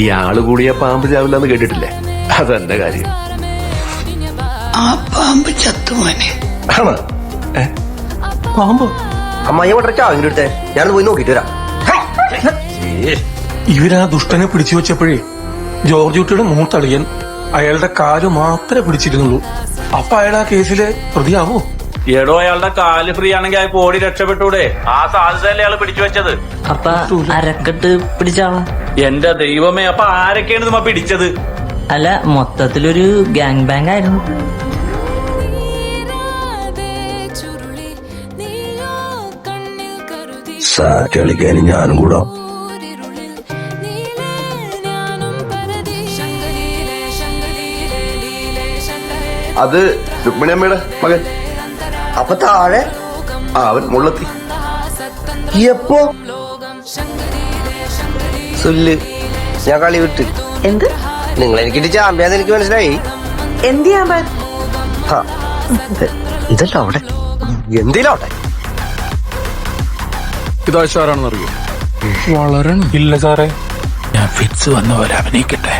ഈ ആള് കൂടിയ പാമ്പ് ചാവില്ലെന്ന് കേട്ടിട്ടില്ലേ? അതെന്റെ കാര്യം. ആ പാമ്പ് ചത്തുമോനെ ആണോ? പാമ്പ് അമ്മായി ചാവിന്റെ അടുത്തേ ഞാൻ പോയി നോക്കിട്ട് വരാം. ഇവരാ ദുഷ്ടനെ പിടിച്ചു വെച്ചപ്പോഴേ ജോർജ് കുട്ടിയുടെ മൂത്തളിയൻ അയാളുടെ കാല് മാത്രമേ പിടിച്ചിരുന്നുള്ളൂ. അപ്പൊ അയാൾ ആ കേസിലെ പ്രതിയാവോ? എടോ, അയാളുടെ കാല് ഫ്രീ ആണെങ്കിൽ അയാൾക്ക് ഓടി രക്ഷപ്പെട്ടൂടെ? ആ സാധ്യതയല്ലേ അയാൾ പിടിച്ചു വെച്ചത്. അപ്പൊ അരക്കെട്ട് പിടിച്ചാളാ? എന്റെ ദൈവമേ, അപ്പൊ ആരൊക്കെയാണ് നമ്മ പിടിച്ചത്? അല്ല, മൊത്തത്തിലൊരു ഗാങ് ബാങ് ആയിരുന്നു. കളിക്കാൻ ഞാനും കൂടാ. അത് രുക്മിണിയമ്മയുടെ മകൻ. അപ്പൊ താഴെ അവൻ മുള്ളത്തി. എപ്പോ സുല്ല് ഞാൻ കളി വിട്ട്. എന്ത്? നിങ്ങൾ എനിക്കിട്ട് ചാമ്പ്യാന്ന് എനിക്ക് മനസ്സിലായി. എന്ത് ചെയ്യാൻ ഇതല്ല അവിടെ എന്തിലോട്ടെ ഇതാശാരാണെന്ന് അറിയോ? വളരണം. ഇല്ല സാറേ, ഞാൻ ഫിറ്റ്സ് വന്ന പോലെ അഭിനയിക്കട്ടെ.